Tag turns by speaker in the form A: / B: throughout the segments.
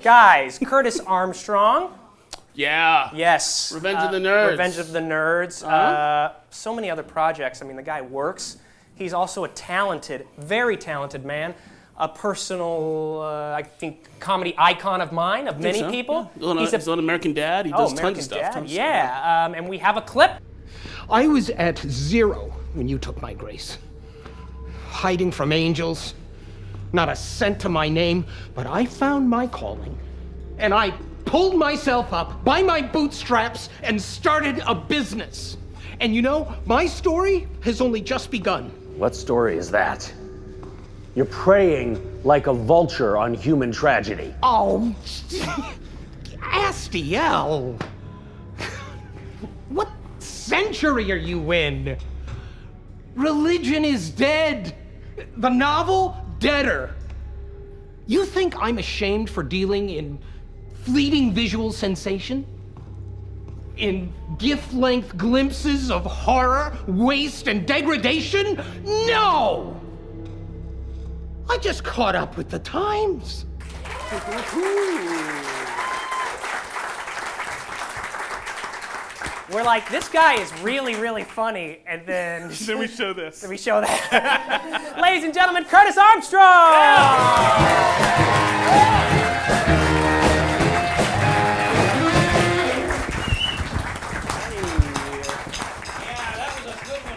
A: Guys, Curtis Armstrong.
B: Yeah.
A: Yes.
B: Revenge of the Nerds.
A: Revenge of the Nerds. So many other projects. I mean, the guy works. He's also a talented, very talented man. A personal, I think, comedy icon of mine, of many people.
B: Yeah. He's an American Dad. He does tons of stuff.
A: Yeah. And we have a clip.
C: I was at 0 when you took my grace. Hiding from angels. Not a cent to my name, but I found my calling. And I pulled myself up by my bootstraps and started a business. And you know, my story has only just begun.
D: What story is that? You're preying like a vulture on human tragedy.
C: Oh, Astiel. What century are you in? Religion is dead. The novel, deader. You think I'm ashamed for dealing in fleeting visual sensation? In gift-length glimpses of horror, waste, and degradation? No! I just caught up with the times.
A: We're like, this guy is really, really funny, and then...
B: Then we show this.
A: Then we show that. Ladies and gentlemen, Curtis Armstrong!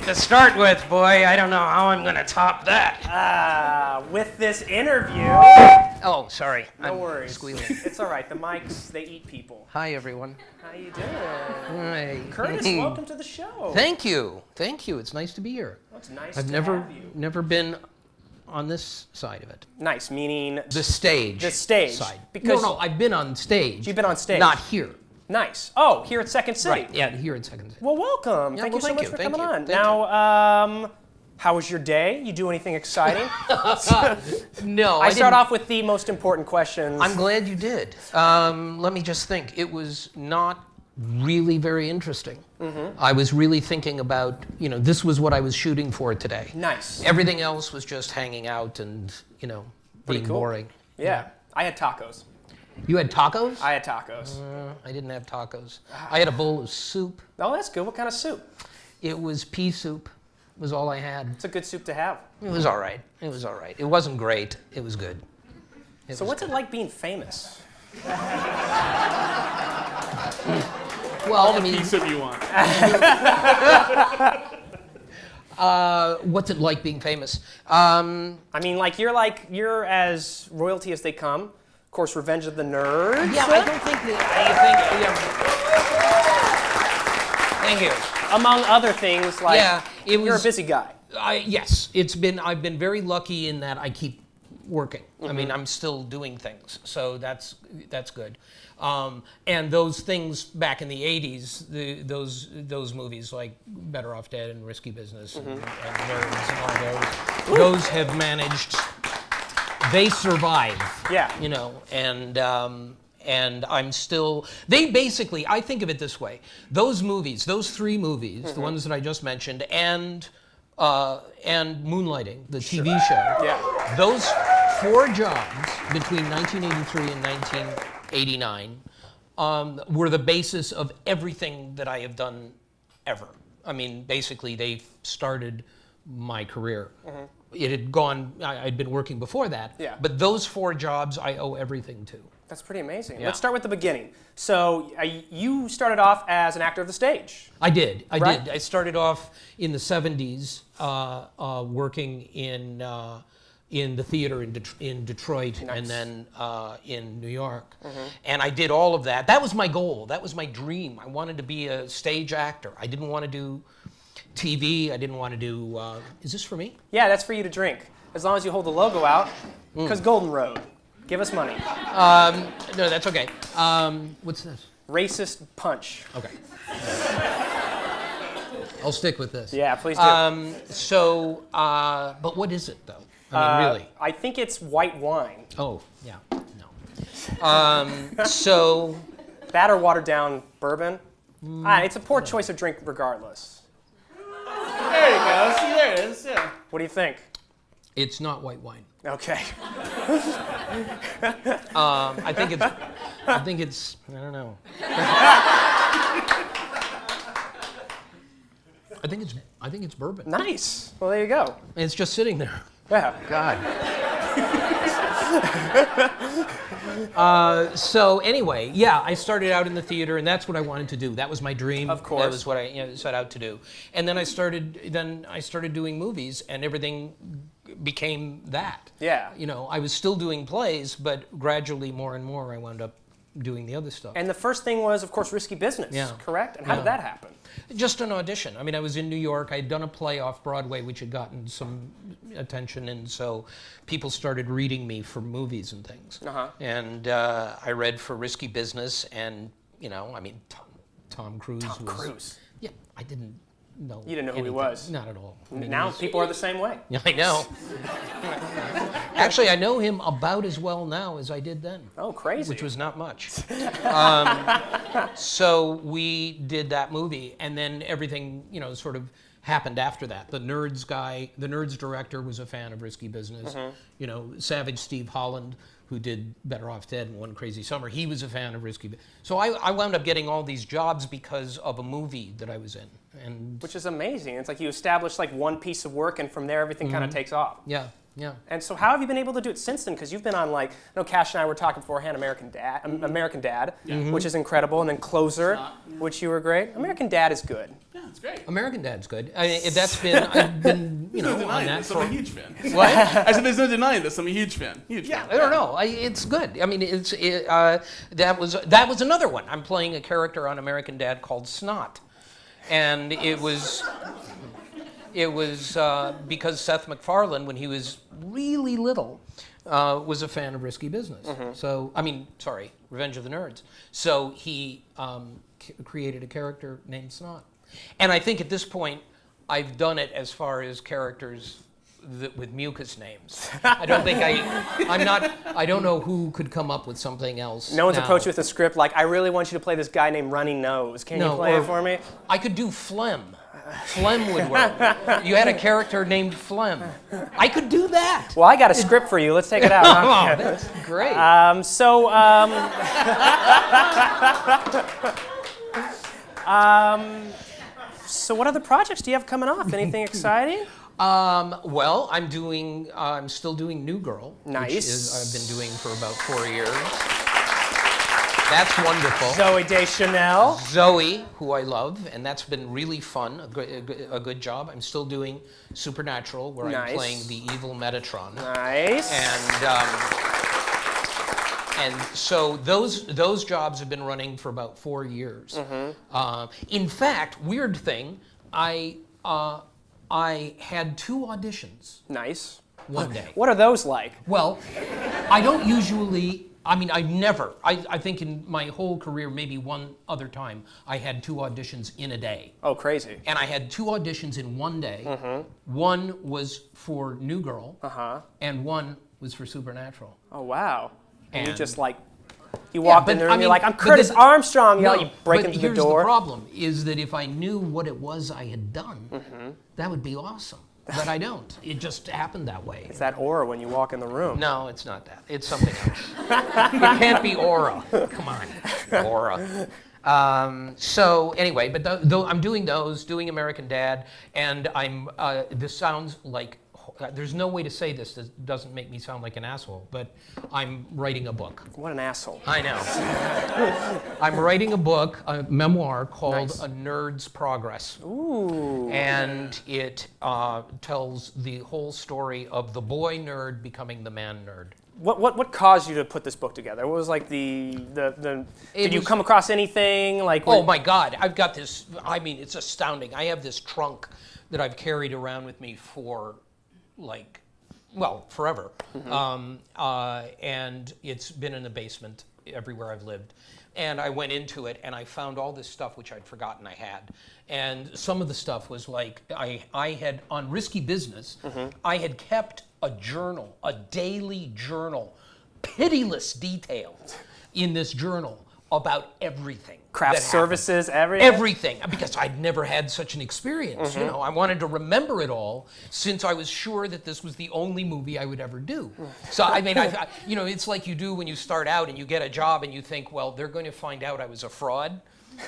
C: To start with, boy, I don't know how I'm gonna top that.
A: With this interview...
C: Oh, sorry.
A: No
C: I'm
A: worries.
C: squealing.
A: It's all right. The mics, they eat people.
E: Hi, everyone.
A: How you doing?
E: Hi.
A: Curtis, welcome to the show.
E: Thank you. Thank you. It's nice to be here.
A: Well, it's nice
E: I've
A: to
E: never
A: have you.
E: never been on this side of it.
A: Nice, meaning...
E: The stage.
A: The stage.
E: Side.
A: Because
E: No, I've been on stage.
A: You've been on stage.
E: Not here.
A: Nice. Oh, here at Second City.
E: Right. Yeah, here in Second City.
A: Well, welcome.
E: Yeah,
A: Thank
E: well,
A: you so much for
E: thank
A: coming
E: you.
A: on.
E: Thank
A: Now, how was your day? You do anything exciting?
E: No,
A: I start
E: didn't.
A: off with the most important questions.
E: I'm glad you did. Let me just think. It was not really very interesting.
A: Mm-hmm.
E: I was really thinking about, this was what I was shooting for today.
A: Nice.
E: Everything else was just hanging out and,
A: Pretty
E: being
A: cool.
E: boring.
A: Yeah. I had tacos.
E: You had tacos?
A: I had tacos.
E: I didn't have tacos. I had a bowl of soup.
A: Oh, that's good. What kind of soup?
E: It was pea soup. Was all I had.
A: It's a good soup to have.
E: It was all right. It was all right. It wasn't great. It was good.
A: So what's it like being famous?
E: Well,
B: The piece of you want.
E: What's it like being famous?
A: I mean, you're as royalty as they come. Of course, Revenge of the Nerds.
E: Yeah, I don't think that. Thank you.
A: Among other things, you're a busy guy.
E: Yes, I've been very lucky in that I keep working. I mean, I'm still doing things, so that's good. And those things back in the '80s, those movies like Better Off Dead and Risky Business and Nerds and all those have managed. They survive.
A: Yeah.
E: And I'm still. They basically, I think of it this way: those movies, those 3 movies, the ones that I just mentioned, and Moonlighting, the TV show.
A: Yeah.
E: Those 4 jobs between 1983 and 1989 were the basis of everything that I have done ever. I mean, basically, they started my career. It had gone. I'd been working before that.
A: Yeah.
E: But those 4 jobs, I owe everything to.
A: That's pretty amazing.
E: Yeah.
A: Let's start with the beginning. So you started off as an actor of the stage.
E: I did.
A: Right.
E: I started off in the 70s working in the theater in Detroit
A: Nice.
E: and then in New York. And I did all of that. That was my goal. That was my dream. I wanted to be a stage actor. I didn't want to do TV. I didn't want to do... is this for me?
A: Yeah, that's for you to drink. As long as you hold the logo out. Because Golden Road. Give us money.
E: No, that's okay. What's this?
A: Racist punch.
E: Okay. I'll stick with this.
A: Yeah, please do.
E: But what is it, though? I mean, really?
A: I think it's white wine.
E: Oh, yeah. No.
A: That or watered down bourbon. It's a poor choice of drink regardless.
B: There you go. See, there it is. Yeah.
A: What do you think?
E: It's not white wine.
A: Okay.
E: I think it's. I don't know. I think it's bourbon.
A: Nice. Well, there you go.
E: It's just sitting there.
A: Yeah.
D: God.
E: So anyway, yeah, I started out in the theater, and that's what I wanted to do. That was my dream.
A: Of course.
E: That was what I set out to do. And then I started doing movies, and everything became that.
A: Yeah.
E: I was still doing plays, but gradually more and more I wound up doing the other stuff.
A: And the first thing was, of course, Risky Business,
E: Yeah.
A: correct? And how did that happen?
E: Just an audition. I mean, I was in New York. I had done a play off Broadway, which had gotten some attention, and so people started reading me for movies and things. And I read for Risky Business, and Tom Cruise was.
A: Tom Cruise.
E: Yeah, I didn't know.
A: You didn't know who he
E: anything.
A: was?
E: Not at all. I mean,
A: Now people are the same way.
E: Yeah, I know. Actually, I know him about as well now as I did then.
A: Oh, crazy.
E: Which was not much. So we did that movie, and then everything, sort of happened after that. The Nerds director was a fan of Risky Business. Savage Steve Holland, who did Better Off Dead and One Crazy Summer, he was a fan of Risky Business. So I wound up getting all these jobs because of a movie that I was in.
A: Which is amazing. It's like you establish like one piece of work, and from there everything kind of takes off.
E: Yeah.
A: And so how have you been able to do it since then? Because you've been on like, I know Cash and I were talking beforehand, American Dad, which is incredible, and then Closer, which you were great. American Dad is good.
B: Yeah, it's great.
E: American Dad's good. I've been, on that for.
B: I'm a huge fan.
E: What?
B: I said there's no denying this. I'm a huge fan.
E: Yeah, I don't know. It's good. I mean, that was another one. I'm playing a character on American Dad called Snot, and it was because Seth MacFarlane, when he was really little, was a fan of Risky Business. So, Revenge of the Nerds. So he created a character named Snot. And I think at this point, I've done it as far as characters with mucus names. I don't think I don't know who could come up with something else.
A: No one's
E: now.
A: approached you with a script like, I really want you to play this guy named Runny Nose. Can you play it for me?
E: I could do Phlegm. Phlegm would work. You had a character named Phlegm. I could do that.
A: Well, I got a script for you. Let's take it out.
E: Oh, that's great.
A: So what other projects do you have coming off? Anything exciting?
E: Well, I'm still doing New Girl.
A: Nice.
E: Which I've been doing for about 4 years. That's wonderful.
A: Zoe Deschanel.
E: Zoe, who I love, and that's been really fun, a good job. I'm still doing Supernatural, where I'm playing the evil Metatron.
A: Nice.
E: And so those jobs have been running for about 4 years. In fact, weird thing, I had 2 auditions.
A: Nice.
E: One day.
A: What are those like?
E: Well, I don't usually. I think in my whole career, maybe one other time, I had 2 auditions in a day.
A: Oh, crazy.
E: And I had 2 auditions in one day. One was for New Girl, and one was for Supernatural.
A: Oh, wow. And you just you
E: Yeah,
A: walked in there and you're like, I'm Curtis Armstrong. You break into the door.
E: Here's the problem, is that if I knew what it was I had done, that would be awesome. But I don't. It just happened that way.
A: It's that aura when you walk in the room.
E: No, it's not that. It's something else. It can't be aura. Come on, aura. So anyway, but I'm doing those, doing American Dad, and this sounds like, there's no way to say this that doesn't make me sound like an asshole, but I'm writing a book.
A: What an asshole.
E: I know. I'm writing a book, a memoir called A Nerd's Progress.
A: Ooh.
E: And it tells the whole story of the boy nerd becoming the man nerd.
A: What caused you to put this book together? What was like did you come across anything like?
E: Oh my God, I've got this, it's astounding. I have this trunk that I've carried around with me for forever. And it's been in the basement everywhere I've lived. And I went into it and I found all this stuff which I'd forgotten I had. And some of the stuff was like, I had, on Risky Business, I had kept a journal, a daily journal, pitiless detail in this journal about everything.
A: Craft
E: that happened.
A: services, everything.
E: Everything, because I'd never had such an experience. You know, I wanted to remember it all since I was sure that this was the only movie I would ever do. So I mean, you know, it's like you do when you start out and you get a job and you think, well, they're going to find out I was a fraud,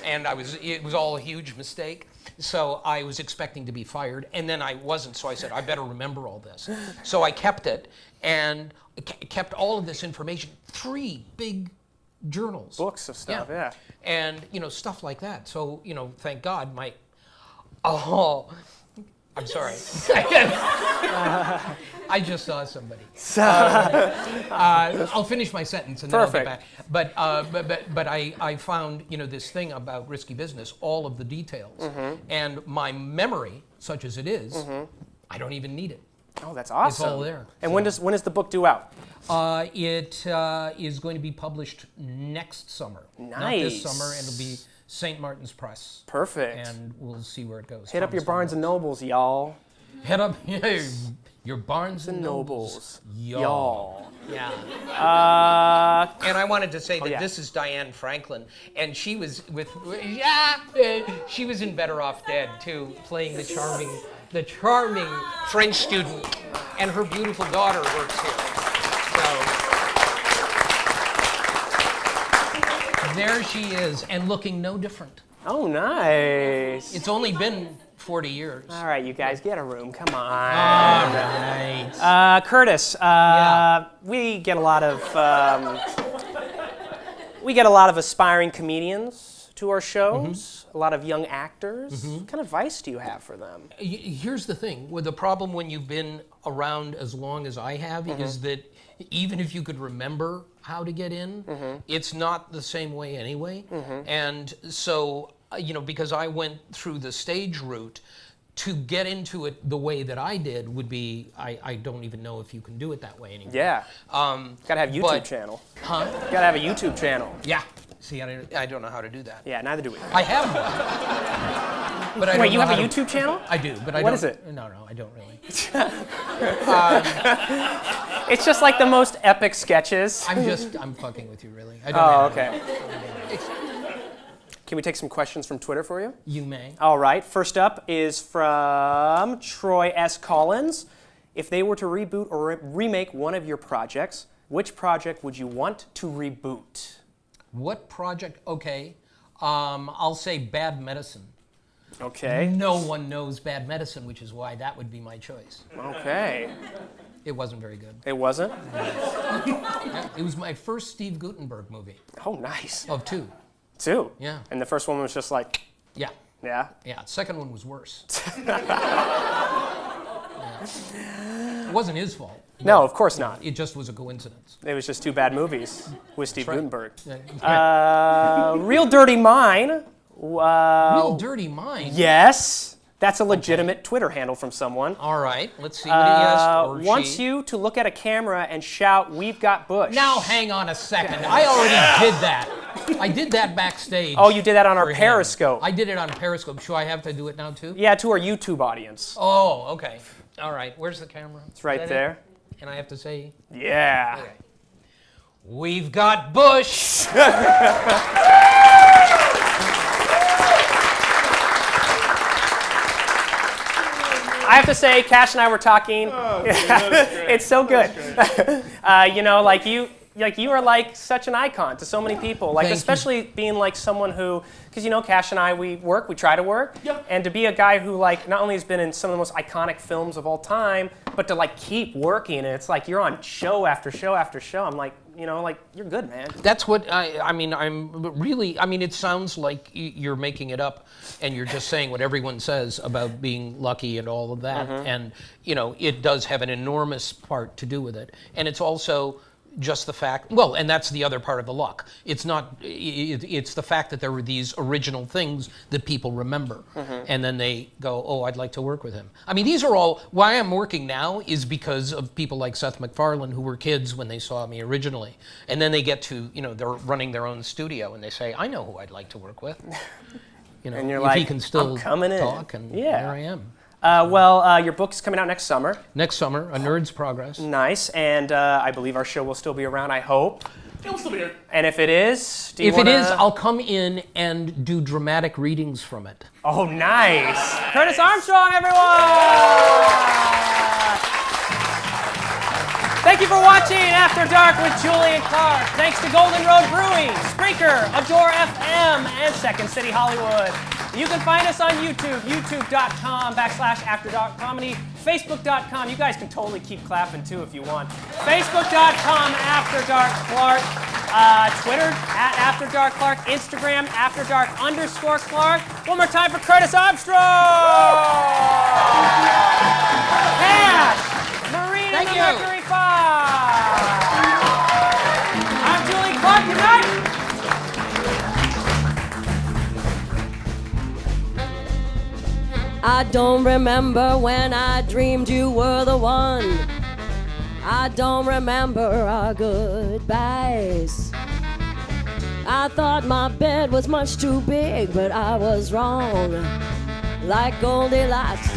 E: and it was all a huge mistake. So I was expecting to be fired, and then I wasn't. So I said, I better remember all this. So I kept it and kept all of this information. 3 big journals,
A: Books of stuff, yeah.
E: And you know, stuff like that. So you know, thank God I'm sorry. I just saw somebody. I'll finish my sentence and then
A: Perfect.
E: I'll get back. But I found, you know, this thing about risky business, all of the details, and my memory, such as it is, I don't even need it.
A: Oh, that's awesome.
E: It's all there.
A: And when is the book due out?
E: It is going to be published next summer. Not this
A: Nice.
E: summer, and it'll be St. Martin's Press.
A: Perfect.
E: And we'll see where it goes.
A: Hit up your
E: Thomas
A: Barnes and Nobles, y'all.
E: Head up your Barnes and Nobles.
A: Y'all.
E: Yeah.
A: Uh,
E: And I wanted to say that
A: yeah.
E: this is Diane Franklin, and she was she was in Better Off Dead too, playing the charming French student, and her beautiful daughter works here. So there she is, and looking no different.
A: oh, nice.
E: It's only been 40 years.
A: All right, you guys, get a room. Come on.
E: All right.
A: Curtis,
E: Yeah.
A: we get a lot of aspiring comedians to our shows. A lot of young actors. What kind of advice do you have for them?
E: Here's the thing, with the problem when you've been around as long as I have is that even if you could remember how to get in, it's not the same way anyway. And so, you know, because I went through the stage route, to get into it the way that I did would be, I don't even know if you can do it that way anymore.
A: Yeah. Gotta have a YouTube
E: but-
A: channel.
E: Huh?
A: Gotta have a YouTube channel.
E: Yeah. See, I don't know how to do that.
A: Yeah, neither do we.
E: I have one. But I
A: Wait,
E: don't
A: you
E: know
A: have a
E: how to-
A: YouTube channel?
E: I do, but I
A: What
E: don't.
A: is it?
E: No, I don't really.
A: It's just like the most epic sketches.
E: I'm fucking with you, really. I don't
A: Oh,
E: have
A: okay. Can we take some questions from Twitter for you?
E: You may.
A: All right. First up is from Troy S. Collins. If they were to reboot or remake one of your projects, which project would you want to reboot?
E: What project? Okay. I'll say Bad Medicine.
A: Okay.
E: No one knows Bad Medicine, which is why that would be my choice.
A: Okay.
E: It wasn't very good.
A: It wasn't?
E: Yeah, it was my first Steve Guttenberg movie
A: Oh, nice.
E: of 2.
A: 2?
E: Yeah.
A: And the first one was just like,
E: Yeah.
A: yeah?
E: Yeah. Second one was worse. Yeah. It wasn't his fault.
A: No, of course not.
E: It just was a coincidence.
A: It was just 2 bad movies with Steve
E: right.
A: Guttenberg.
E: Yeah.
A: Real Dirty Mine.
E: Real Dirty Mind.
A: Yes. That's a legitimate Twitter handle from someone.
E: All right. Let's see what he asked. Or
A: Wants
E: she.
A: you to look at a camera and shout, "We've got Bush."
E: Now, hang on a second. I already did that. I did that backstage.
A: Oh, you did that on our
E: for him.
A: Periscope.
E: I did it on Periscope. Should I have to do it now, too?
A: Yeah, to our YouTube audience.
E: Oh, okay. All right. Where's the camera?
A: It's right there.
E: And I have to say,
A: Yeah.
E: okay. We've got Bush.
A: I have to say, Cash and I were talking.
B: Oh, dude, that was great.
A: It's so good.
B: That was great.
A: You know, you are like such an icon to so many people. Like,
E: Thank you.
A: especially being like someone who, because you know, Cash and I, we try to work.
B: Yep.
A: And to be a guy who like not only has been in some of the most iconic films of all time, but to like keep working, and it's like you're on show after show after show. I'm like, you know, like you're good, man.
E: That's what I mean, it sounds like you're making it up and you're just saying what everyone says about being lucky and all of that. And, you know, it does have an enormous part to do with it. And it's also just the fact, well, and that's the other part of the luck. It's not, it's the fact that there were these original things that people remember. And then they go, oh, I'd like to work with him. I mean, these are all, why I'm working now is because of people like Seth MacFarlane who were kids when they saw me originally. And then they get to, you know, they're running their own studio and they say, I know who I'd like to work with. You know,
A: And you're
E: if
A: like,
E: he can still
A: I'm coming in.
E: talk, and
A: Yeah.
E: there I am.
A: Your book is coming out next summer.
E: Next summer, A Nerd's Progress.
A: Nice, and I believe our show will still be around, I hope.
B: It'll still be here.
A: And if it is, do you
E: If it is,
A: wanna-
E: I'll come in and do dramatic readings from it.
A: Oh, nice. Curtis Armstrong, everyone! Thank you for watching After Dark with Julian Clark. Thanks to Golden Road Brewing, Spreaker, Adore FM, and Second City Hollywood. You can find us on YouTube, youtube.com/AfterDarkComedy, Facebook.com. You guys can totally keep clapping too if you want. Facebook.com After Dark Clark. Twitter @AfterDarkClark, Instagram @AfterDark_Clark. One more time for Curtis Armstrong! Cash! Marine and the Mercury 5! I'm Julie Clark, good night!
F: I don't remember when I dreamed you were the one. I don't remember our goodbyes. I thought my bed was much too big, but I was wrong. Like Goldilocks